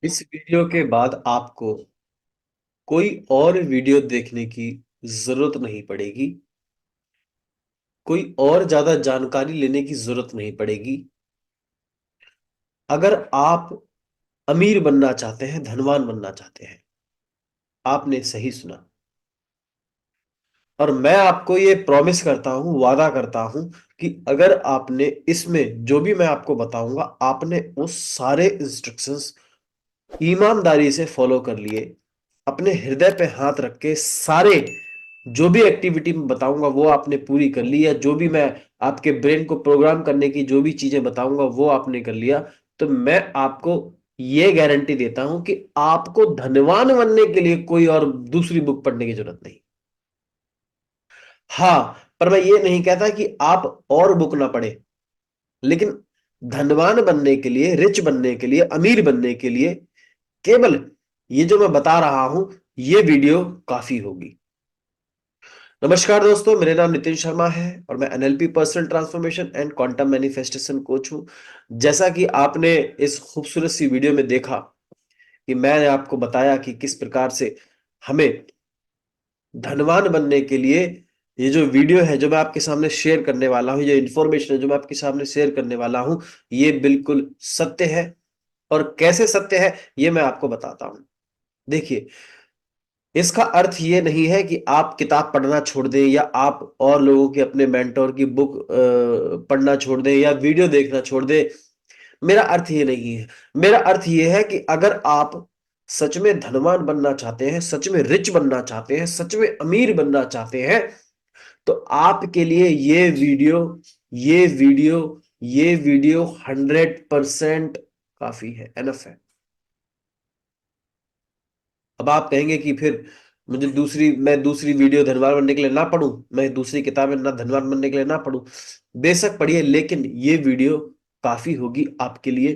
इस वीडियो के बाद आपको कोई और वीडियो देखने की जरूरत नहीं पड़ेगी। कोई और ज्यादा जानकारी लेने की जरूरत नहीं पड़ेगी। अगर आप अमीर बनना चाहते हैं, धनवान बनना चाहते हैं, आपने सही सुना। और मैं आपको ये प्रॉमिस करता हूं, वादा करता हूं कि अगर आपने इसमें जो भी मैं आपको बताऊंगा, आपने वो सारे इंस्ट्रक्शंस ईमानदारी से फॉलो कर लिए, अपने हृदय पे हाथ रख के सारे जो भी एक्टिविटी मैं बताऊंगा वो आपने पूरी कर ली, या जो भी मैं आपके ब्रेन को प्रोग्राम करने की जो भी चीजें बताऊंगा वो आपने कर लिया, तो मैं आपको ये गारंटी देता हूं कि आपको धनवान बनने के लिए कोई और दूसरी बुक पढ़ने की जरूरत नहीं। हाँ, पर मैं ये नहीं कहता कि आप और बुक ना पढ़े, लेकिन धनवान बनने के लिए, रिच बनने के लिए, अमीर बनने के लिए केवल ये जो मैं बता रहा हूं, ये वीडियो काफी होगी। नमस्कार दोस्तों, मेरा नाम नितिन शर्मा है और मैं NLP personal transformation and quantum manifestation coach हूं। जैसा कि आपने इस खूबसूरत सी वीडियो में देखा कि मैंने आपको बताया कि किस प्रकार से हमें धनवान बनने के लिए ये जो वीडियो है, जो मैं आपके सामने शेयर करने वाला हूं, ये इंफॉर्मेशन है जो मैं आपके सामने शेयर करने वाला हूं, ये बिल्कुल सत्य है। और कैसे सत्य है ये मैं आपको बताता हूं। देखिए, इसका अर्थ ये नहीं है कि आप किताब पढ़ना छोड़ दें, या आप और लोगों के अपने मेंटोर की बुक पढ़ना छोड़ दें, या वीडियो देखना छोड़ दें। मेरा अर्थ ये नहीं है। मेरा अर्थ ये है कि अगर आप सच में धनवान बनना चाहते हैं, सच में रिच बनना चाहते हैं, सच में अमीर बनना चाहते हैं, तो आपके लिए ये वीडियो 100% काफी है, एनफ है। अब आप कहेंगे कि फिर मैं दूसरी वीडियो धनवान बनने के लिए ना पढूं, मैं दूसरी किताबें ना धनवान बनने के लिए ना पढूं। बेशक पढ़िए, लेकिन ये वीडियो काफी होगी आपके लिए।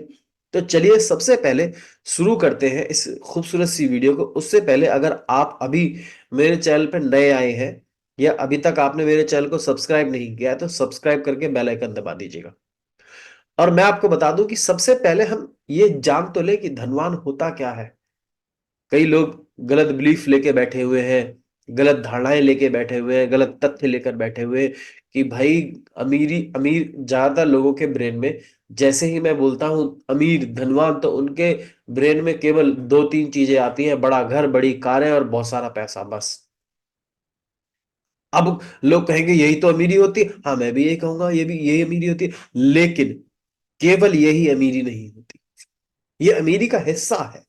तो चलिए सबसे पहले शुरू करते हैं इस खूबसूरत सी वीडियो को। उससे पहले अगर आप अभी मेरे चैनल पर नए आए हैं, या अभी तक आपने मेरे चैनल को सब्सक्राइब नहीं किया है, तो सब्सक्राइब करके बेल आइकन दबा दीजिएगा। और मैं आपको बता दूं कि सबसे पहले हम ये जान तो ले कि धनवान होता क्या है। कई लोग गलत बिलीफ लेके बैठे हुए हैं, गलत धारणाएं लेके बैठे हुए हैं, गलत तथ्य लेकर बैठे हुए हैं कि भाई अमीर ज्यादातर लोगों के ब्रेन में, जैसे ही मैं बोलता हूं अमीर धनवान, तो उनके ब्रेन में केवल दो तीन चीजें आती हैं: बड़ा घर, बड़ी कारें और बहुत सारा पैसा, बस। अब लोग कहेंगे यही तो अमीरी होती है। हाँ, मैं भी यही कहूंगा, ये भी यही अमीरी होती है, लेकिन केवल यही अमीरी नहीं होती। ये अमीरी का हिस्सा है।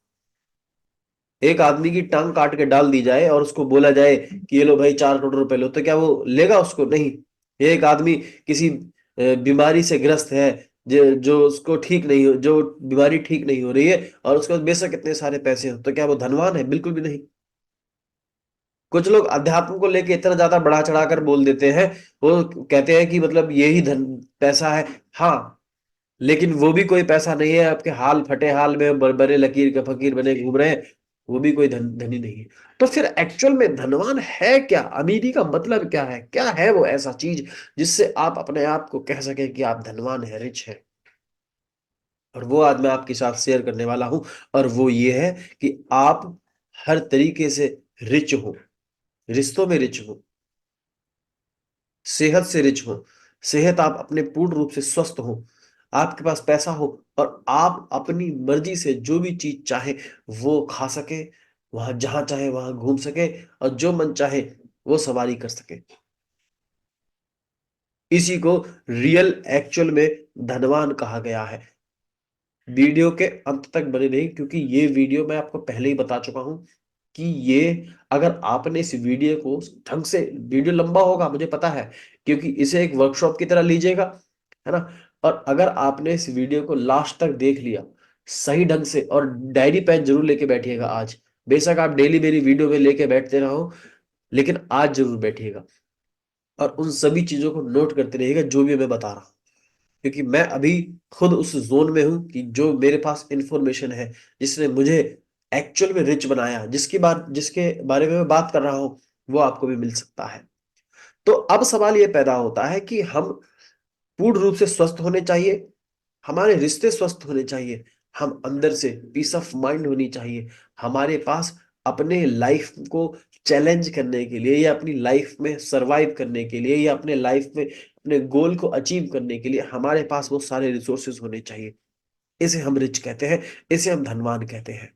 एक आदमी की टांग काट के डाल दी जाए और उसको बोला जाए कि ये लो भाई 4 करोड़ रुपए लो, तो क्या वो लेगा उसको? नहीं। एक आदमी किसी बीमारी से ग्रस्त है, जो उसको ठीक नहीं हो, जो बीमारी ठीक नहीं हो रही है, और उसके पास बेशक इतने सारे पैसे हो, तो क्या वो धनवान है? बिल्कुल भी नहीं। कुछ लोग अध्यात्म को लेके इतना ज्यादा बढ़ा चढ़ा कर बोल देते हैं। वो कहते हैं कि मतलब यही धन पैसा है। हाँ, लेकिन वो भी कोई पैसा नहीं है। आपके हाल फटे हाल में बड़े लकीर के फकीर बने घूम रहे हैं, वो भी कोई धनी नहीं है। तो फिर एक्चुअल में धनवान है क्या? अमीरी का मतलब क्या है? क्या है वो ऐसा चीज जिससे आप अपने आप को कह सके कि आप धनवान है, रिच है? और वो आज मैं आपके साथ शेयर करने वाला हूं। और वो ये है कि आप हर तरीके से रिच हो, रिश्तों में रिच हो, सेहत से रिच हो, सेहत आप अपने पूर्ण रूप से स्वस्थ हो, आपके पास पैसा हो, और आप अपनी मर्जी से जो भी चीज चाहे वो खा सके, वहां जहां चाहे वहां घूम सके, और जो मन चाहे वो सवारी कर सके। इसी को रियल एक्चुअल में धनवान कहा गया है। वीडियो के अंत तक बने रहिए, क्योंकि ये वीडियो मैं आपको पहले ही बता चुका हूं कि ये, अगर आपने इस वीडियो को ढंग से, वीडियो लंबा होगा मुझे पता है, क्योंकि इसे एक वर्कशॉप की तरह लीजिएगा, है ना। और अगर आपने इस वीडियो को लास्ट तक देख लिया सही ढंग से, और डायरी पेन जरूर लेके बैठिएगा आज। बेशक आप डेली मेरी वीडियो में लेके बैठते रहो, लेकिन आज जरूर बैठिएगा और उन सभी चीजों को नोट करते रहिएगा जो भी मैं बता रहा हूं। क्योंकि मैं अभी खुद उस जोन में हूं कि जो मेरे पास इंफॉर्मेशन है, जिसने मुझे एक्चुअल में रिच बनाया, जिसके बारे में मैं बात कर रहा हूं, वो आपको भी मिल सकता है। तो अब सवाल ये पैदा होता है कि हम पूर्ण रूप से स्वस्थ होने चाहिए, हमारे रिश्ते स्वस्थ होने चाहिए, हम अंदर से पीस ऑफ माइंड होनी चाहिए हमारे पास, अपने लाइफ को चैलेंज करने के लिए या अपनी लाइफ में सरवाइव करने के लिए या अपने लाइफ में अपने गोल को अचीव करने के लिए हमारे पास वो सारे रिसोर्सेज होने चाहिए। इसे हम रिच कहते हैं, इसे हम धनवान कहते हैं।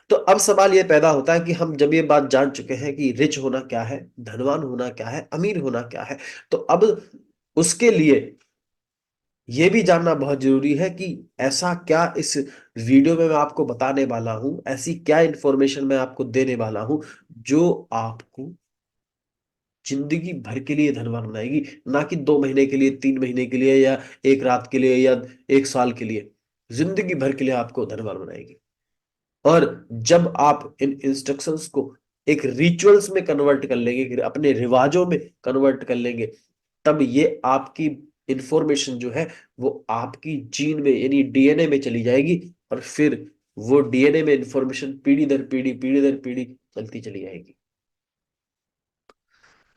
तो अब सवाल ये पैदा होता है कि हम जब ये बात जान चुके हैं कि रिच होना क्या है, धनवान होना क्या है, अमीर होना क्या है, तो अब उसके लिए ये भी जानना बहुत जरूरी है कि ऐसा क्या इस वीडियो में मैं आपको बताने वाला हूं, ऐसी क्या इंफॉर्मेशन मैं आपको देने वाला हूं जो आपको जिंदगी भर के लिए धनवान बनाएगी, ना कि 2 महीने के लिए, 3 महीने के लिए, या एक रात के लिए, या 1 साल के लिए। जिंदगी भर के लिए आपको धनवान बनाएगी। और जब आप इन इंस्ट्रक्शंस को एक रिचुअल्स में कन्वर्ट कर लेंगे, अपने रिवाजों में कन्वर्ट कर लेंगे, तब ये आपकी इंफॉर्मेशन जो है वो आपकी जीन में यानी डीएनए में चली जाएगी, और फिर वो डीएनए में इंफॉर्मेशन पीढ़ी दर पीढ़ी, पीढ़ी दर पीढ़ी चलती चली जाएगी।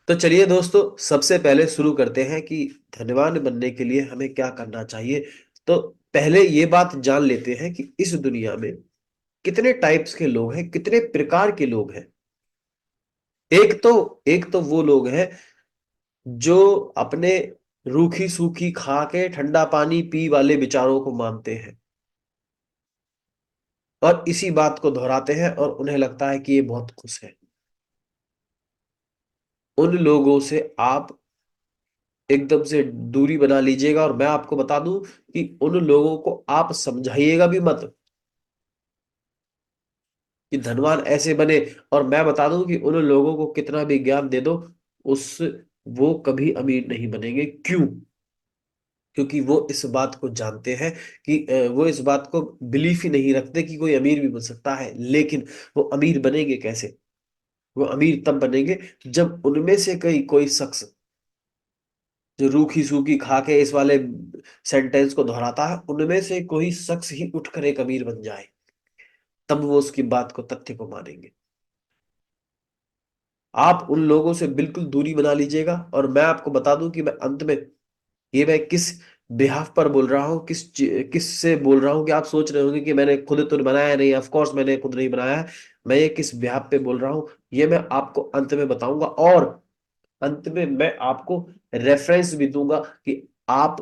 तो चलिए दोस्तों, सबसे पहले शुरू करते हैं कि धनवान बनने के लिए हमें क्या करना चाहिए। तो पहले ये बात जान लेते हैं कि इस दुनिया में कितने टाइप्स के लोग हैं, कितने प्रकार के लोग हैं। एक तो वो लोग हैं जो अपने रूखी सूखी खा के ठंडा पानी पी वाले विचारों को मानते हैं और इसी बात को दोहराते हैं और उन्हें लगता है कि ये बहुत खुश है। उन लोगों से आप एकदम से दूरी बना लीजिएगा, और मैं आपको बता दूं कि उन लोगों को आप समझाइएगा भी मत कि धनवान ऐसे बने। और मैं बता दूं कि उन लोगों को कितना भी ज्ञान दे दो, उस वो कभी अमीर नहीं बनेंगे। क्यों? क्योंकि वो इस बात को जानते हैं कि वो इस बात को बिलीफ ही नहीं रखते कि कोई अमीर भी बन सकता है। लेकिन वो अमीर बनेंगे कैसे? वो अमीर तब बनेंगे जब उनमें से कोई शख्स जो रूखी सूखी खा के इस वाले सेंटेंस को दोहराता है, उनमें से कोई शख्स ही उठकर एक अमीर बन जाए, तब वो उसकी बात को, तथ्य को मानेंगे। आप उन लोगों से बिल्कुल दूरी बना लीजिएगा। और मैं आपको बता दूं कि मैं अंत में ये मैं किस बिहाफ पर बोल रहा हूँ, किस से बोल रहा हूँ, कि आप सोच रहे होंगे कि मैंने खुद तो बनाया नहीं। ऑफ कोर्स मैंने खुद नहीं बनाया है। मैं ये किस बिहाफ पे बोल रहा हूँ, ये मैं आपको अंत में बताऊंगा। और अंत में मैं आपको रेफरेंस भी दूंगा कि आप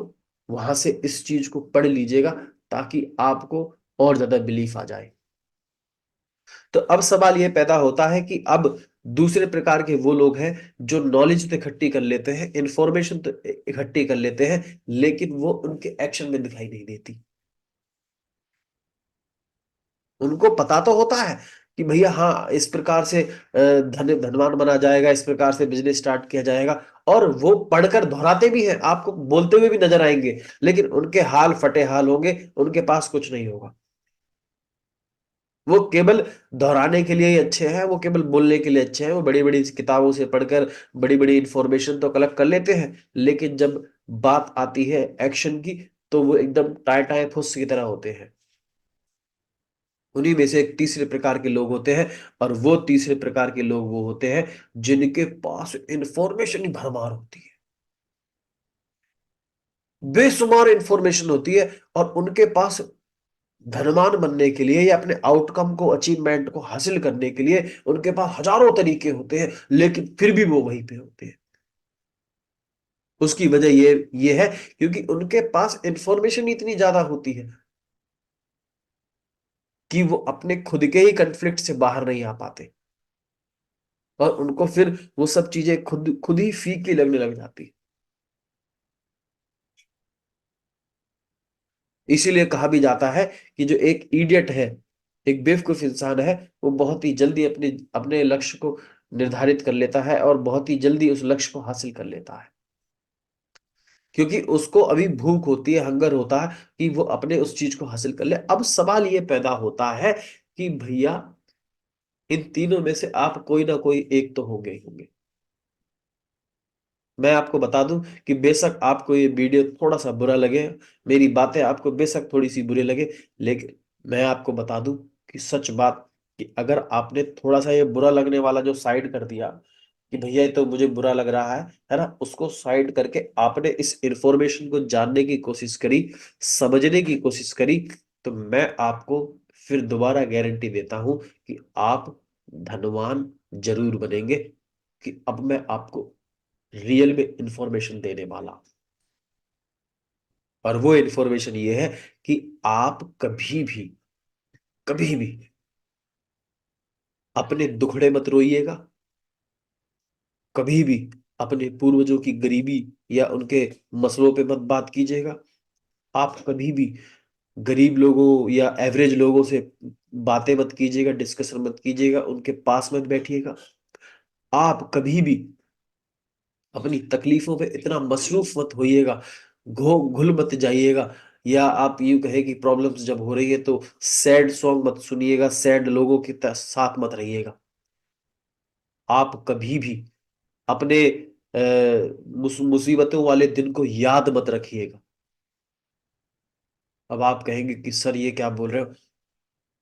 वहां से इस चीज को पढ़ लीजिएगा, ताकि आपको और ज्यादा बिलीफ आ जाए। तो अब सवाल ये पैदा होता है कि अब दूसरे प्रकार के वो लोग हैं जो नॉलेज तो इकट्ठी कर लेते हैं, इंफॉर्मेशन तो इकट्ठी कर लेते हैं, लेकिन वो उनके एक्शन में दिखाई नहीं देती। उनको पता तो होता है कि भैया हाँ, इस प्रकार से धनवान बना जाएगा, इस प्रकार से बिजनेस स्टार्ट किया जाएगा, और वो पढ़कर दोहराते भी हैं, आपको बोलते हुए भी नजर आएंगे, लेकिन उनके हाल फटे हाल होंगे, उनके पास कुछ नहीं होगा। वो केवल दोहराने के लिए ही अच्छे हैं, वो केवल बोलने के लिए अच्छे हैं, वो बड़ी बड़ी किताबों से पढ़कर बड़ी बड़ी इंफॉर्मेशन तो कलेक्ट कर लेते हैं, लेकिन जब बात आती है एक्शन की, तो वो एकदम टाय टाय फुस की तरह होते हैं। उन्हीं में से एक तीसरे प्रकार के लोग होते हैं, और वो तीसरे प्रकार के लोग वो होते हैं जिनके पास इंफॉर्मेशन ही भरमार होती है, बेशुमार इंफॉर्मेशन होती है। और उनके पास धनवान बनने के लिए या अपने आउटकम को, अचीवमेंट को हासिल करने के लिए उनके पास हजारों तरीके होते हैं, लेकिन फिर भी वो वहीं पे होते हैं। उसकी वजह ये है क्योंकि उनके पास इंफॉर्मेशन इतनी ज्यादा होती है कि वो अपने खुद के ही कन्फ्लिक्ट से बाहर नहीं आ पाते, और उनको फिर वो सब चीजें खुद खुद ही फीकी लगने लग जाती है। इसीलिए कहा भी जाता है कि जो एक इडियट है, एक बेवकूफ इंसान है, वो बहुत ही जल्दी अपने अपने लक्ष्य को निर्धारित कर लेता है और बहुत ही जल्दी उस लक्ष्य को हासिल कर लेता है, क्योंकि उसको अभी भूख होती है, हंगर होता है कि वो अपने उस चीज को हासिल कर ले। अब सवाल ये पैदा होता है कि भैया, इन तीनों में से आप कोई ना कोई एक तो होंगे ही होंगे। मैं आपको बता दूं कि बेशक आपको ये वीडियो थोड़ा सा बुरा लगे, मेरी बातें आपको बेशक थोड़ी सी बुरी लगे, लेकिन मैं आपको बता दूं कि सच बात, कि अगर आपने थोड़ा सा ये बुरा लगने वाला जो साइड कर दिया, कि भैया ये तो मुझे बुरा लग रहा है ना, उसको साइड करके आपने इस इंफॉर्मेशन को जानने की कोशिश करी, समझने की कोशिश करी, तो मैं आपको फिर दोबारा गारंटी देता हूं कि आप धनवान जरूर बनेंगे। कि अब मैं आपको रियल में इंफॉर्मेशन देने वाला हूं, और वो इंफॉर्मेशन ये है कि आप कभी भी अपने दुखड़े मत रोइएगा, कभी भी अपने पूर्वजों की गरीबी या उनके मसलों पे मत बात कीजिएगा। आप कभी भी गरीब लोगों या एवरेज लोगों से बातें मत कीजिएगा, डिस्कशन मत कीजिएगा, उनके पास मत बैठिएगा। आप कभी भी अपनी तकलीफों पे इतना मसरूफ मत होइएगा, घो घुल मत जाइएगा, या आप यूं कहे कि प्रॉब्लम्स जब हो रही है तो सैड सॉन्ग मत सुनिएगा, सैड लोगों के साथ मत रहिएगा। आप कभी भी अपने मुसीबतों वाले दिन को याद मत रखिएगा। अब आप कहेंगे कि सर ये क्या बोल रहे हो,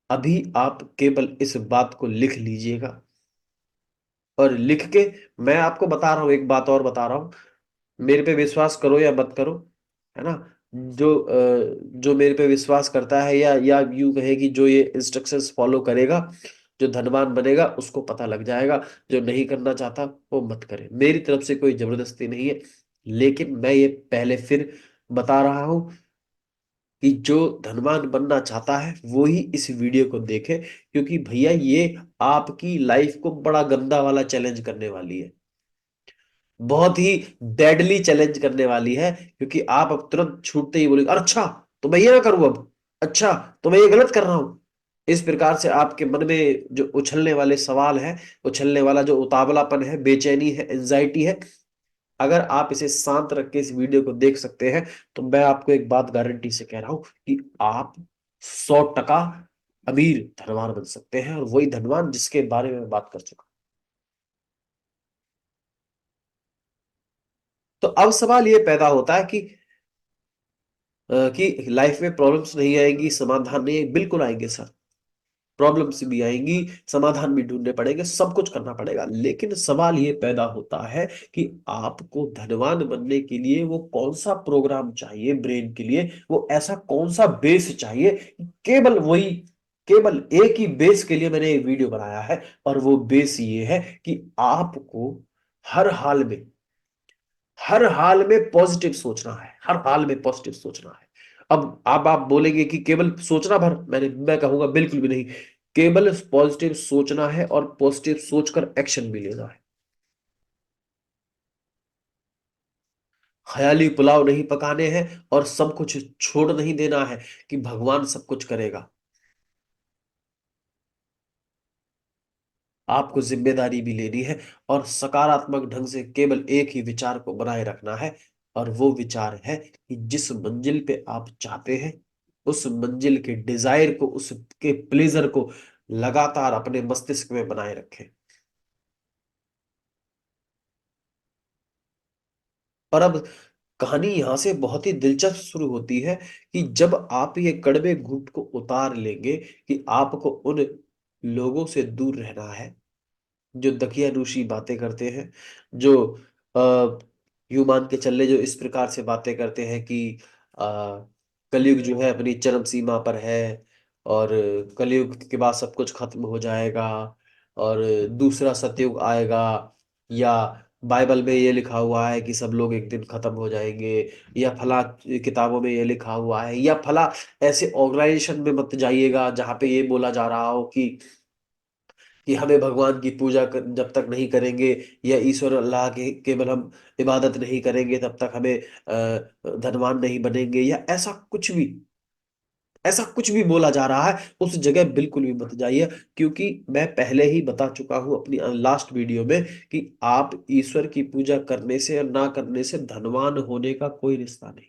अभी आप केवल इस बात को लिख लीजिएगा, और लिख के मैं आपको बता रहा हूं, एक बात और बता रहा हूं, मेरे पे विश्वास करो या मत करो, है ना, जो मेरे पे विश्वास करता है या यूं कहे कि जो ये इंस्ट्रक्शंस फॉलो करेगा, जो धनवान बनेगा उसको पता लग जाएगा। जो नहीं करना चाहता वो मत करे, मेरी तरफ से कोई जबरदस्ती नहीं है। लेकिन मैं ये पहले फिर बता रहा हूं कि जो धनवान बनना चाहता है वो ही इस वीडियो को देखे, क्योंकि भैया ये आपकी लाइफ को बड़ा गंदा वाला चैलेंज करने वाली है, बहुत ही डेडली चैलेंज करने वाली है। क्योंकि आप अब तुरंत छूटते ही बोलेंगे, "अरे अच्छा, तो मैं ये ना करूं अब, अच्छा तो मैं ये गलत कर रहा हूं।" इस प्रकार से आपके मन में जो उछलने वाले सवाल है, उछलने वाला जो उतावलापन है, बेचैनी है, एंजाइटी है, अगर आप इसे शांत रख के इस वीडियो को देख सकते हैं, तो मैं आपको एक बात गारंटी से कह रहा हूं कि आप 100% अमीर धनवान बन सकते हैं, और वही धनवान जिसके बारे में मैं बात कर चुका। तो अब सवाल ये पैदा होता है कि लाइफ में प्रॉब्लम्स नहीं आएंगी, समाधान नहीं आएंगे, बिल्कुल आएंगे सर। प्रॉब्लम्स भी आएंगी, समाधान भी ढूंढने पड़ेंगे, सब कुछ करना पड़ेगा। लेकिन सवाल ये पैदा होता है कि आपको धनवान बनने के लिए वो कौन सा प्रोग्राम चाहिए ब्रेन के लिए, वो ऐसा कौन सा बेस चाहिए। केवल वही, केवल एक ही बेस के लिए मैंने ये वीडियो बनाया है, और वो बेस ये है कि आपको हर हाल में, हर हाल में पॉजिटिव सोचना है, हर हाल में पॉजिटिव सोचना है। अब आप बोलेंगे कि केवल सोचना भर, मैं कहूंगा बिल्कुल भी नहीं। केवल पॉजिटिव सोचना है, और पॉजिटिव सोचकर एक्शन भी लेना है। ख्याली पुलाव नहीं पकाने हैं, और सब कुछ छोड़ नहीं देना है कि भगवान सब कुछ करेगा। आपको जिम्मेदारी भी लेनी है, और सकारात्मक ढंग से केवल एक ही विचार को बनाए रखना है, और वो विचार है कि जिस मंजिल पे आप चाहते हैं, उस मंजिल के डिजायर को, उसके प्लेजर को लगातार अपने मस्तिष्क में बनाए रखें। और अब कहानी यहां से बहुत ही दिलचस्प शुरू होती है कि जब आप ये कड़वे घूंट को उतार लेंगे कि आपको उन लोगों से दूर रहना है जो दकियानूशी बातें करते हैं, जो यूं मान के चल ले, जो इस प्रकार से बातें करते हैं कि अ, कलयुग जो है अपनी चरम सीमा पर है, और कलयुग के बाद सब कुछ खत्म हो जाएगा, और दूसरा सतयुग आएगा, या बाइबल में ये लिखा हुआ है कि सब लोग एक दिन खत्म हो जाएंगे, या फला किताबों में ये लिखा हुआ है, या फला ऐसे ऑर्गेनाइजेशन में मत जाइएगा जहां पे ये बोला जा रहा हो कि हमें भगवान की पूजा जब तक नहीं करेंगे, या ईश्वर अल्लाह के केवल हम इबादत नहीं करेंगे तब तक हमें धनवान नहीं बनेंगे, या ऐसा कुछ भी बोला जा रहा है, उस जगह बिल्कुल भी मत जाइए। क्योंकि मैं पहले ही बता चुका हूं अपनी लास्ट वीडियो में कि आप ईश्वर की पूजा करने से और ना करने से धनवान होने का कोई रिश्ता नहीं।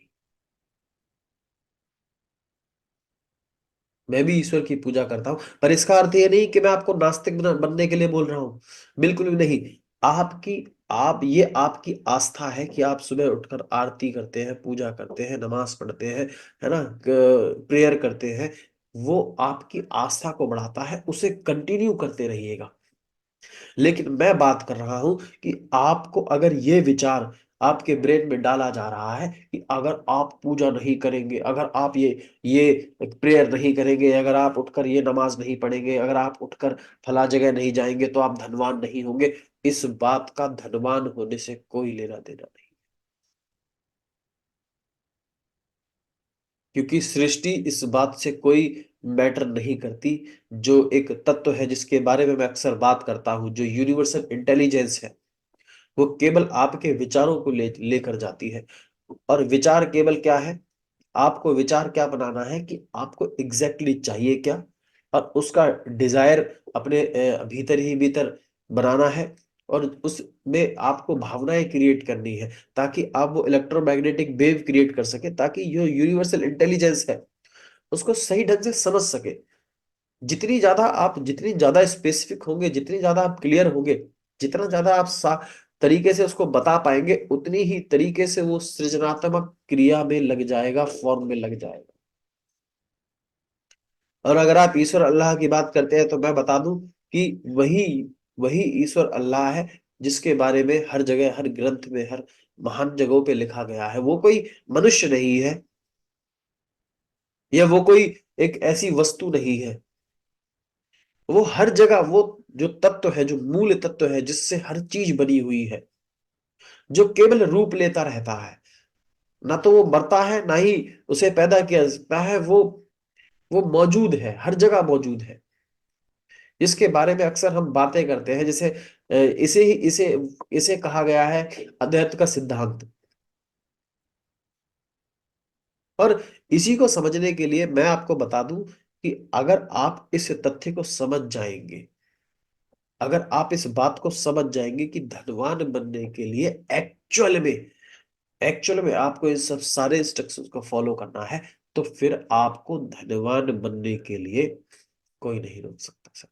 मैं भी ईश्वर की पूजा करता हूं, पर इसका अर्थ ये नहीं कि मैं आपको नास्तिक बनने के लिए बोल रहा हूं, बिल्कुल भी नहीं। आपकी आप ये आपकी आस्था है कि आप सुबह उठकर आरती करते हैं, पूजा करते हैं, नमाज पढ़ते हैं, है ना, प्रेयर करते हैं। वो आपकी आस्था को बढ़ाता है, उसे कंटिन्यू करते रहिएगा। लेकिन मैं बात कर रहा हूं कि आपको अगर ये विचार आपके ब्रेन में डाला जा रहा है कि अगर आप पूजा नहीं करेंगे, अगर आप ये प्रेयर नहीं करेंगे, अगर आप उठकर ये नमाज नहीं पढ़ेंगे, अगर आप उठकर फला जगह नहीं जाएंगे तो आप धनवान नहीं होंगे। इस बात का धनवान होने से कोई लेना देना नहीं, क्योंकि सृष्टि इस बात से कोई मैटर नहीं करती। जो एक तत्व है जिसके बारे में मैं अक्सर बात करता हूं, जो यूनिवर्सल इंटेलिजेंस है, वो केवल आपके विचारों को लेकर जाती है। और विचार केवल क्या है? आपको विचार क्या बनाना है कि आपको एग्जैक्टली चाहिए क्या, और उसका डिजायर अपने भीतर ही भीतर बनाना है। और उसमें आपको भावनाएं क्रिएट करनी है, ताकि आप वो इलेक्ट्रोमैग्नेटिक वेव क्रिएट कर सके, ताकि जो यूनिवर्सल इंटेलिजेंस है उसको सही ढंग से समझ सके। जितनी ज्यादा स्पेसिफिक होंगे, जितनी ज्यादा आप क्लियर होंगे, जितना ज्यादा आप तरीके से उसको बता पाएंगे, उतनी ही तरीके से वो सृजनात्मक क्रिया में लग जाएगा, फॉर्म में लग जाएगा। और अगर आप ईश्वर अल्लाह की बात करते हैं तो मैं बता दूं कि वही वही ईश्वर अल्लाह है जिसके बारे में हर जगह, हर ग्रंथ में, हर महान जगहों पे लिखा गया है। वो कोई मनुष्य नहीं है, या वो कोई एक ऐसी वस्तु नहीं है। वो हर जगह, वो जो तत्व है, जो मूल तत्व है जिससे हर चीज बनी हुई है, जो केवल रूप लेता रहता है, ना तो वो मरता है, ना ही उसे पैदा किया जाता है। वो मौजूद है, हर जगह मौजूद है। इसके बारे में अक्सर हम बातें करते हैं, जैसे इसे ही इसे इसे कहा गया है अद्वैत का सिद्धांत। और इसी को समझने के लिए मैं आपको बता दूं कि अगर आप इस तथ्य को समझ जाएंगे, अगर आप इस बात को समझ जाएंगे कि धनवान बनने के लिए एक्चुअल में आपको इन सब सारे इंस्ट्रक्शंस को फॉलो करना है, तो फिर आपको धनवान बनने के लिए कोई नहीं रोक सकता सर।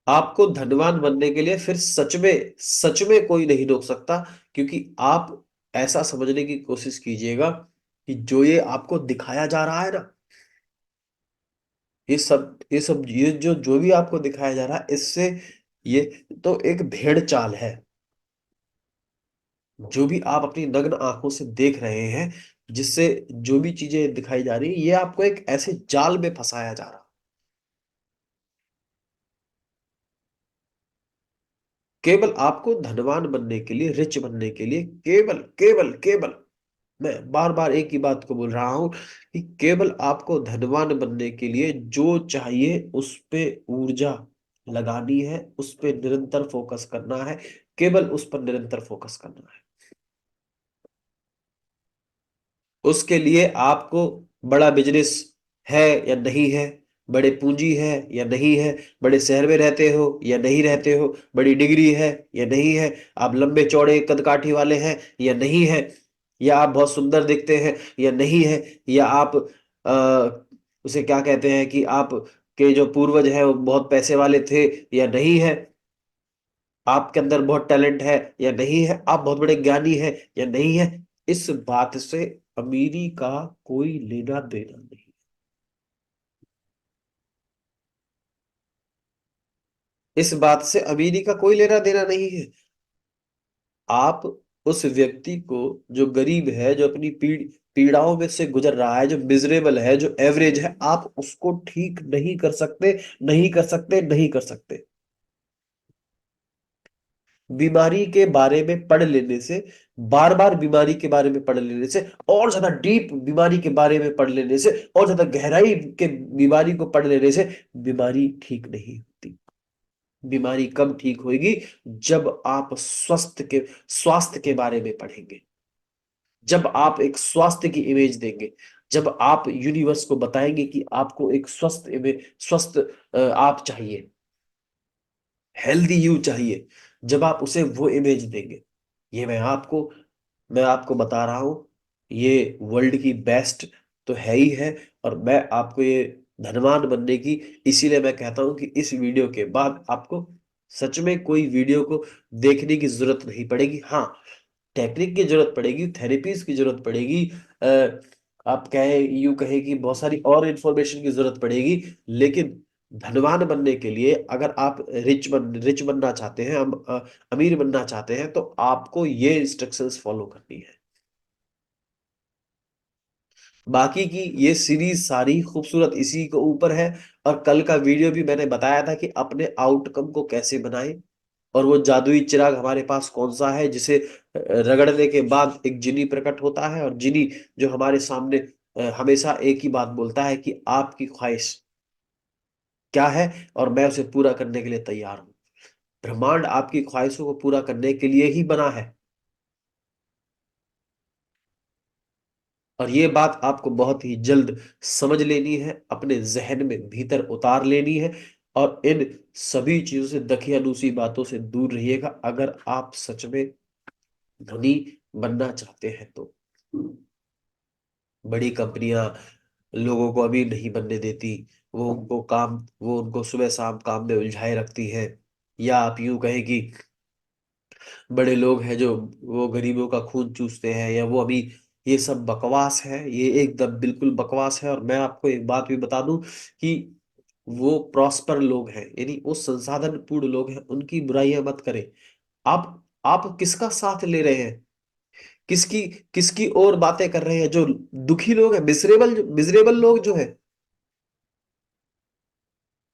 आपको धनवान बनने के लिए फिर सच में कोई नहीं रोक सकता। क्योंकि आप ऐसा समझने की कोशिश कीजिएगा कि जो ये आपको दिखाया जा रहा है ना, ये जो जो भी आपको दिखाया जा रहा है, इससे ये तो एक भेड़ चाल है। जो भी आप अपनी नग्न आंखों से देख रहे हैं, जिससे जो भी चीजें दिखाई जा रही है, ये आपको एक ऐसे जाल में फंसाया जा रहा है। केवल आपको धनवान बनने के लिए, रिच बनने के लिए, केवल केवल केवल, मैं बार बार एक ही बात को बोल रहा हूं कि केवल आपको धनवान बनने के लिए जो चाहिए उस पे ऊर्जा लगानी है, उस पे निरंतर फोकस करना है, केवल उस पर निरंतर फोकस करना है। उसके लिए आपको बड़ा बिजनेस है या नहीं है, बड़े पूंजी है या नहीं है, बड़े शहर में रहते हो या नहीं रहते हो, बड़ी डिग्री है या नहीं है, आप लंबे चौड़े कदकाठी वाले हैं या नहीं है, या आप बहुत सुंदर दिखते हैं या नहीं है, या आप उसे क्या कहते हैं कि आप के जो पूर्वज है वो बहुत पैसे वाले थे या नहीं है, आपके अंदर बहुत टैलेंट है या नहीं है, आप बहुत बड़े ज्ञानी हैं या नहीं है, इस बात से अमीरी का कोई लेना देना नहीं। इस बात से अमीरी का कोई लेना देना नहीं है। आप उस व्यक्ति को, जो गरीब है, जो अपनी पीड़ाओं में से गुजर रहा है, जो मिजरेबल है, जो एवरेज है, आप उसको ठीक नहीं कर सकते, नहीं कर सकते, नहीं कर सकते। बीमारी के बारे में पढ़ लेने से, बार बार बीमारी के बारे में पढ़ लेने से, और ज्यादा डीप बीमारी के बारे में पढ़ लेने से, और ज्यादा गहराई के बीमारी को पढ़ लेने से बीमारी ठीक नहीं होती। बीमारी कब ठीक होगी? जब आप स्वास्थ्य के बारे में पढ़ेंगे, जब आप एक स्वास्थ्य की इमेज देंगे, जब आप यूनिवर्स को बताएंगे कि आपको एक स्वस्थ इमेज, स्वस्थ आप चाहिए, हेल्दी यू चाहिए, जब आप उसे वो इमेज देंगे। ये मैं आपको बता रहा हूं, ये वर्ल्ड की बेस्ट तो है ही है। और मैं आपको ये धनवान बनने की, इसीलिए मैं कहता हूं कि इस वीडियो के बाद आपको सच में कोई वीडियो को देखने की जरूरत नहीं पड़ेगी। हाँ, टेक्निक की जरूरत पड़ेगी, थेरेपीज की जरूरत पड़ेगी, आप कहे यूं कहे कि बहुत सारी और इंफॉर्मेशन की जरूरत पड़ेगी, लेकिन धनवान बनने के लिए अगर आप रिच बनना चाहते हैं, अमीर बनना चाहते हैं, तो आपको ये इंस्ट्रक्शंस फॉलो करनी है। बाकी की ये सीरीज सारी खूबसूरत इसी के ऊपर है। और कल का वीडियो भी मैंने बताया था कि अपने आउटकम को कैसे बनाएं, और वो जादुई चिराग हमारे पास कौन सा है जिसे रगड़ने के बाद एक जिनी प्रकट होता है, और जिनी जो हमारे सामने हमेशा एक ही बात बोलता है कि आपकी ख्वाहिश क्या है, और मैं उसे पूरा करने के लिए तैयार हूं। ब्रह्मांड आपकी ख्वाहिशों को पूरा करने के लिए ही बना है। और ये बात आपको बहुत ही जल्द समझ लेनी है, अपने जहन में भीतर उतार लेनी है। और इन सभी चीजों से, दखियानूसी बातों से दूर रहिएगा अगर आप सच में धनी बनना चाहते हैं तो। बड़ी कंपनियां लोगों को अभी नहीं बनने देती, वो उनको सुबह शाम काम में उलझाए रखती है। या आप यूं कहें कि बड़े लोग हैं जो वो गरीबों का खून चूसते हैं, या वो अभी, ये सब बकवास है, ये एकदम बिल्कुल बकवास है। और मैं आपको एक बात भी बता दूं कि वो प्रॉस्पर लोग हैं, यानी वो संसाधन पूर्ण लोग हैं, उनकी बुराइयां मत करें। आप किसका साथ ले रहे हैं? किसकी किसकी और बातें कर रहे हैं? जो दुखी लोग हैं, मिजरेबल मिजरेबल लोग जो है,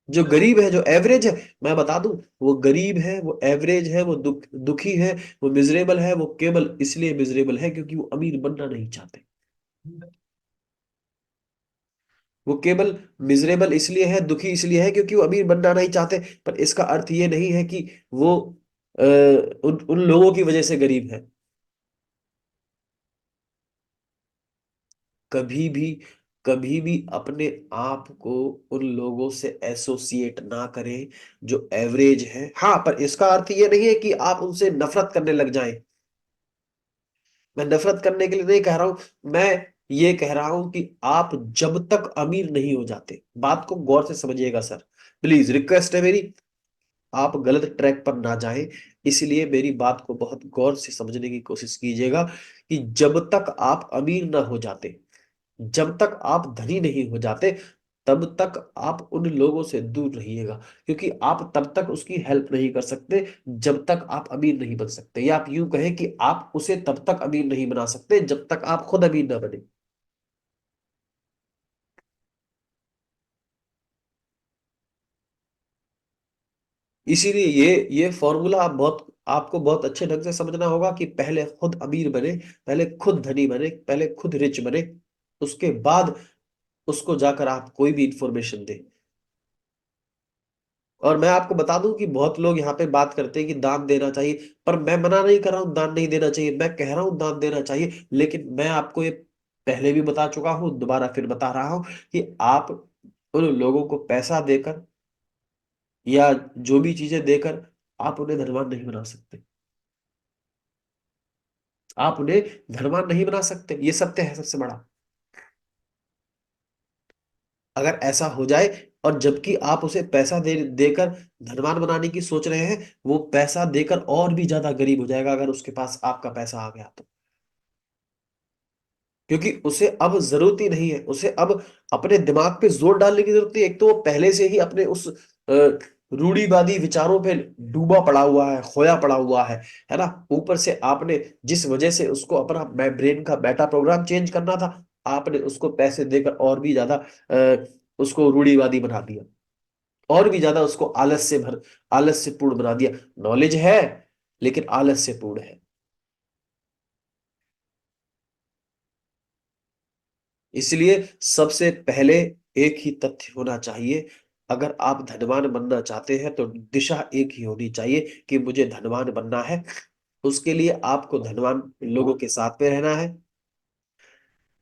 जो गरीब है, जो एवरेज है, मैं बता दूं, वो गरीब है, वो एवरेज है, वो दुखी है, वो मिजरेबल है, वो केवल इसलिए मिजरेबल है क्योंकि वो अमीर बनना नहीं चाहते। वो केवल मिजरेबल इसलिए है, दुखी इसलिए है क्योंकि वो अमीर बनना नहीं चाहते। पर इसका अर्थ ये नहीं है कि वो उन लोगों की वजह से गरीब है। कभी भी कभी भी अपने आप को उन लोगों से एसोसिएट ना करें जो एवरेज है। हाँ, पर इसका अर्थ ये नहीं है कि आप उनसे नफरत करने लग जाएं। मैं नफरत करने के लिए नहीं कह रहा हूं, मैं ये कह रहा हूं कि आप जब तक अमीर नहीं हो जाते, बात को गौर से समझिएगा सर, प्लीज रिक्वेस्ट है मेरी, आप गलत ट्रैक पर ना जाएं। इसलिए मेरी बात को बहुत गौर से समझने की कोशिश कीजिएगा कि जब तक आप अमीर ना हो जाते, जब तक आप धनी नहीं हो जाते, तब तक आप उन लोगों से दूर रहिएगा, क्योंकि आप तब तक उसकी हेल्प नहीं कर सकते जब तक आप अमीर नहीं बन सकते। या आप यूं कहें कि आप उसे तब तक अमीर नहीं बना सकते जब तक आप खुद अमीर ना बने। इसीलिए ये फॉर्मूला आपको बहुत अच्छे ढंग से समझना होगा कि पहले खुद अमीर बने, पहले खुद धनी बने, पहले खुद रिच बने, उसके बाद उसको जाकर आप कोई भी इंफॉर्मेशन दें। और मैं आपको बता दूं कि बहुत लोग यहाँ पे बात करते हैं कि दान देना चाहिए, पर मैं मना नहीं कर रहा हूँ दान नहीं देना चाहिए, मैं कह रहा हूँ दान देना चाहिए। लेकिन मैं आपको ये पहले भी बता चुका हूँ, दोबारा फिर बता रहा हूँ कि आप उन लोगों को पैसा देकर या जो भी चीजें देकर आप उन्हें धनवान नहीं बना सकते। आप उन्हें धनवान नहीं बना सकते, ये सत्य है सबसे बड़ा। अगर ऐसा हो जाए, और जबकि आप उसे पैसा देकर धनवान बनाने की सोच रहे हैं, वो पैसा देकर और भी ज्यादा गरीब हो जाएगा अगर उसके पास आपका पैसा आ गया तो। क्योंकि उसे अब जरूरत ही नहीं है, उसे अब अपने दिमाग पे जोर डालने की जरूरत नहीं है। एक तो वो पहले से ही अपने उस रूढ़िवादी विचारों पे डूबा पड़ा हुआ है, खोया पड़ा हुआ है ना। ऊपर से आपने जिस वजह से उसको अपना ब्रेन का बेटा प्रोग्राम चेंज करना था, आपने उसको पैसे देकर और भी ज्यादा उसको रूढ़िवादी बना दिया, और भी ज्यादा उसको आलस से पूर्ण बना दिया। नॉलेज है, लेकिन आलस से पूर्ण है। इसलिए सबसे पहले एक ही तथ्य होना चाहिए, अगर आप धनवान बनना चाहते हैं तो दिशा एक ही होनी चाहिए कि मुझे धनवान बनना है। उसके लिए आपको धनवान लोगों के साथ में रहना है,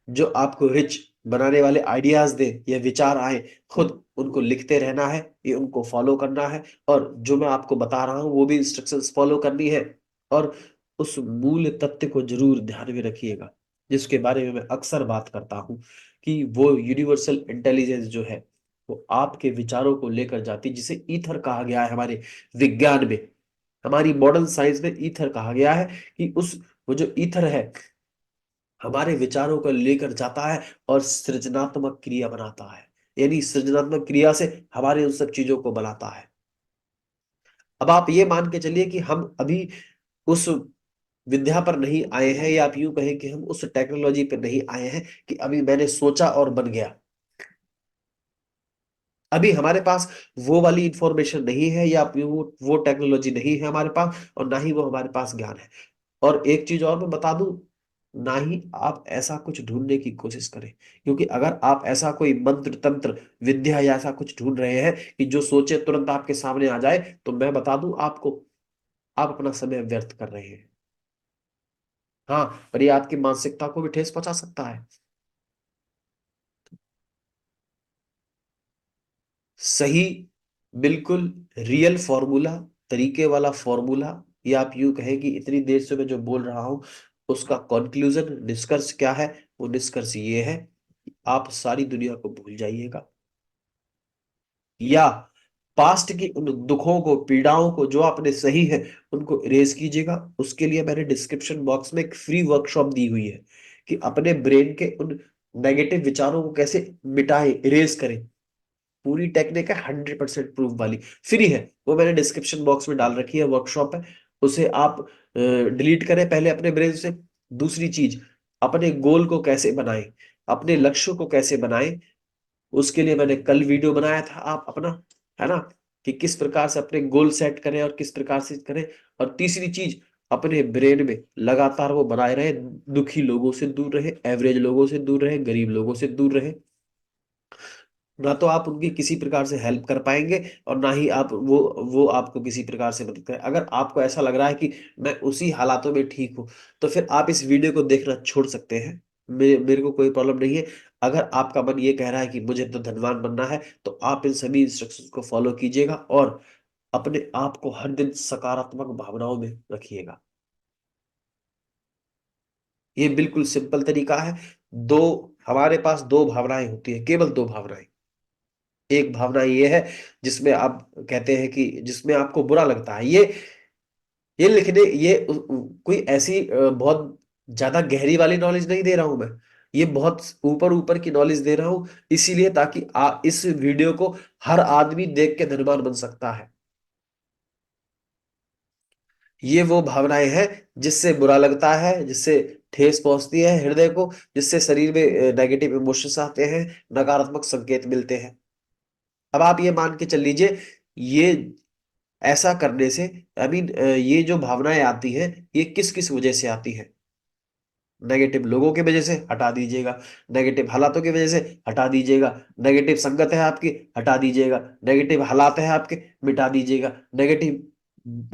जो आपको रिच बनाने वाले आइडियाज दे या विचार आए, खुद उनको लिखते रहना है, ये उनको फॉलो करना है। और जो मैं आपको बता रहा हूं वो भी इंस्ट्रक्शंस फॉलो करनी है। और उस मूल तथ्य को जरूर ध्यान में रखिएगा, जिसके बारे में मैं अक्सर बात करता हूं, कि वो यूनिवर्सल इंटेलिजेंस जो है, वो आपके विचारों को लेकर जाती, जिसे ईथर कहा गया है हमारे विज्ञान में, हमारी मॉडर्न साइंस में ईथर कहा गया है। कि उस वो जो ईथर है, हमारे विचारों को लेकर जाता है और सृजनात्मक क्रिया बनाता है, यानी सृजनात्मक क्रिया से हमारे उन सब चीजों को बनाता है। अब आप ये मान के चलिए कि हम अभी उस विद्या पर नहीं आए हैं, या आप यूं कहें कि हम उस टेक्नोलॉजी पे नहीं आए हैं कि अभी मैंने सोचा और बन गया। अभी हमारे पास वो वाली इंफॉर्मेशन नहीं है, या वो टेक्नोलॉजी नहीं है हमारे पास, और ना ही वो हमारे पास ज्ञान है। और एक चीज और मैं बता दूं, ना ही आप ऐसा कुछ ढूंढने की कोशिश करें, क्योंकि अगर आप ऐसा कोई मंत्र तंत्र विद्या या ऐसा कुछ ढूंढ रहे हैं कि जो सोचे तुरंत आपके सामने आ जाए, तो मैं बता दूं आपको, आप अपना समय व्यर्थ कर रहे हैं। हाँ, पर ये आपकी मानसिकता को भी ठेस पहुंचा सकता है। सही, बिल्कुल रियल फॉर्मूला, तरीके वाला फॉर्मूला, या आप यूं कहें कि इतनी देर से मैं जो बोल रहा हूं उसका कंक्लूजन, निष्कर्ष क्या है? वो निष्कर्ष ये है कि आप सारी दुनिया को भूल जाइएगा, या पास्ट की उन दुखों को, पीड़ाओं को जो आपने सही है उनको इरेज कीजिएगा। उसके लिए मैंने डिस्क्रिप्शन बॉक्स में एक फ्री वर्कशॉप दी हुई है कि अपने ब्रेन के उन नेगेटिव विचारों को कैसे मिटाएं, इरेज करें। पूरी टेक्निक है, 100% प्रूफ वाली, फ्री है। वो मैंने डिस्क्रिप्शन बॉक्स में डाल रखी है, वर्कशॉप है। उसे आप डिलीट करें पहले अपने ब्रेन से। दूसरी चीज, अपने गोल को कैसे बनाएं, अपने लक्ष्य को कैसे बनाएं, उसके लिए मैंने कल वीडियो बनाया था, आप अपना, है ना, कि किस प्रकार से अपने गोल सेट करें और किस प्रकार से करें। और तीसरी चीज, अपने ब्रेन में लगातार वो बनाए रहे, दुखी लोगों से दूर रहे, एवरेज लोगों से दूर रहे, गरीब लोगों से दूर रहे। ना तो आप उनकी किसी प्रकार से हेल्प कर पाएंगे, और ना ही आप वो आपको किसी प्रकार से मदद करें। अगर आपको ऐसा लग रहा है कि मैं उसी हालातों में ठीक हूं, तो फिर आप इस वीडियो को देखना छोड़ सकते हैं। मेरे को कोई प्रॉब्लम नहीं है। अगर आपका मन ये कह रहा है कि मुझे तो धनवान बनना है, तो आप इन सभी इंस्ट्रक्शंस को फॉलो कीजिएगा, और अपने आप को हर दिन सकारात्मक भावनाओं में रखिएगा। ये बिल्कुल सिंपल तरीका है। दो हमारे पास दो भावनाएं होती है, केवल दो भावनाएं। एक भावना ये है जिसमें आप कहते हैं कि जिसमें आपको बुरा लगता है, ये लिखने ये कोई ऐसी बहुत ज्यादा गहरी वाली नॉलेज नहीं दे रहा हूं मैं। ये बहुत ऊपर ऊपर की नॉलेज दे रहा हूं, इसीलिए ताकि इस वीडियो को हर आदमी देख के धनवान बन सकता है। ये वो भावनाएं हैं जिससे बुरा लगता है, जिससे ठेस पहुंचती है हृदय को, जिससे शरीर में नेगेटिव इमोशंस आते हैं, नकारात्मक संकेत मिलते हैं। अब आप ये मान के चल लीजिए, ये ऐसा करने से, आई मीन ये जो भावनाएं आती हैं, ये किस किस वजह से आती है? नेगेटिव लोगों की वजह से, हटा दीजिएगा। नेगेटिव हालातों की वजह से, हटा दीजिएगा। नेगेटिव संगत है आपकी, हटा दीजिएगा। नेगेटिव हालात है आपके, मिटा दीजिएगा। नेगेटिव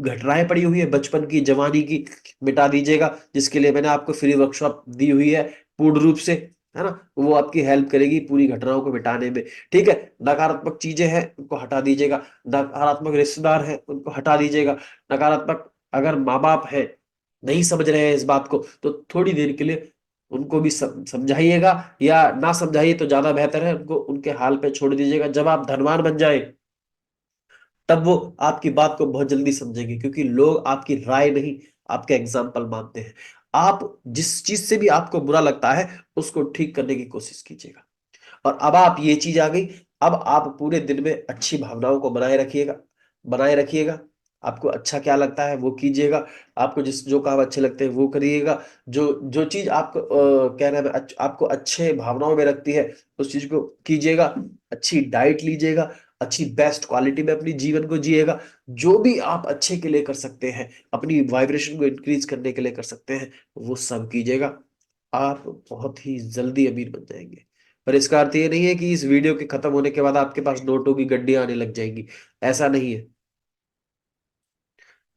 घटनाएं पड़ी हुई है बचपन की, जवानी की, मिटा दीजिएगा, जिसके लिए मैंने आपको फ्री वर्कशॉप दी हुई है पूर्ण रूप से, है ना। वो आपकी हेल्प करेगी पूरी घटनाओं को मिटाने में। ठीक है। नकारात्मक चीजें हैं उनको हटा दीजिएगा। नकारात्मक रिश्तेदार हैं उनको हटा दीजिएगा। नकारात्मक अगर माँ बाप है, नहीं समझ रहे हैं इस बात को, तो थोड़ी देर के लिए उनको भी समझाइएगा, या ना समझाइए तो ज्यादा बेहतर है, उनको उनके हाल पे छोड़ दीजिएगा। जब आप धनवान बन जाए, तब वो आपकी बात को बहुत जल्दी समझेंगे, क्योंकि लोग आपकी राय नहीं, आपके एग्जाम्पल मानते हैं। आप जिस चीज से भी आपको बुरा लगता है, उसको ठीक करने की कोशिश कीजिएगा। और अब आप ये चीज आ गई, अब आप पूरे दिन में अच्छी भावनाओं को बनाए रखिएगा। आपको अच्छा क्या लगता है वो कीजिएगा। आपको जो काम अच्छे लगते हैं वो करिएगा। जो जो चीज आपको क्या नाम है, आपको अच्छे भावनाओं में रखती है, उस चीज को कीजिएगा। अच्छी डाइट लीजिएगा, अच्छी बेस्ट क्वालिटी में अपनी जीवन को जिएगा। जो भी आप अच्छे के लिए कर सकते हैं, अपनी वाइब्रेशन को इंक्रीज करने के लिए कर सकते हैं, वो सब कीजिएगा। आप बहुत ही जल्दी अमीर बन जाएंगे। पर इसका अर्थ ये नहीं है कि इस वीडियो के खत्म होने के बाद आपके पास नोटों की गड्डियां आने लग जाएंगी। ऐसा नहीं है।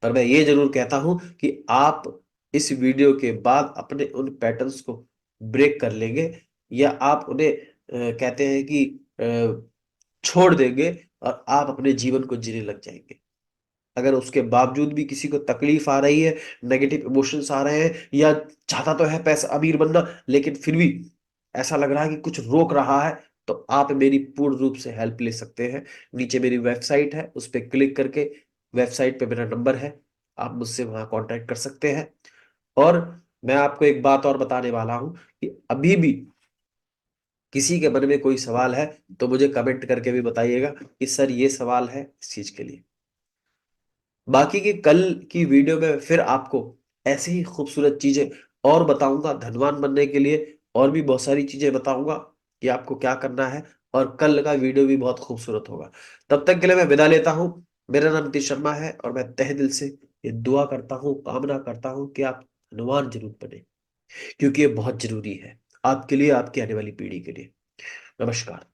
पर मैं ये जरूर कहता हूं कि आप इस वीडियो के बाद अपने उन पैटर्न्स को ब्रेक कर लेंगे, या आप उन्हें कहते हैं कि छोड़ देंगे, और आप अपने जीवन को जीने लग जाएंगे। अगर उसके बावजूद भी किसी को तकलीफ आ रही है, नेगेटिव इमोशंस आ रहे हैं, या चाहता तो है पैसा अमीर बनना, लेकिन फिर भी ऐसा लग रहा है कि कुछ रोक रहा है, तो आप मेरी पूर्ण रूप से हेल्प ले सकते हैं। नीचे मेरी वेबसाइट है, उस पर क्लिक करके, वेबसाइट पे मेरा नंबर है, आप मुझसे वहां कांटेक्ट कर सकते हैं। और मैं आपको एक बात और बताने वाला हूं कि अभी भी किसी के मन में कोई सवाल है तो मुझे कमेंट करके भी बताइएगा कि सर ये सवाल है इस चीज के लिए। बाकी की कल की वीडियो में फिर आपको ऐसी ही खूबसूरत चीजें और बताऊंगा धनवान बनने के लिए, और भी बहुत सारी चीजें बताऊंगा कि आपको क्या करना है, और कल का वीडियो भी बहुत खूबसूरत होगा। तब तक के लिए मैं विदा लेता हूं। मेरा नाम नीतीश शर्मा है और मैं तहे दिल से ये दुआ करता हूं, कामना करता हूं कि आप धनवान जरूर बने, क्योंकि ये बहुत जरूरी है आपके लिए, आपकी आने वाली पीढ़ी के लिए। नमस्कार।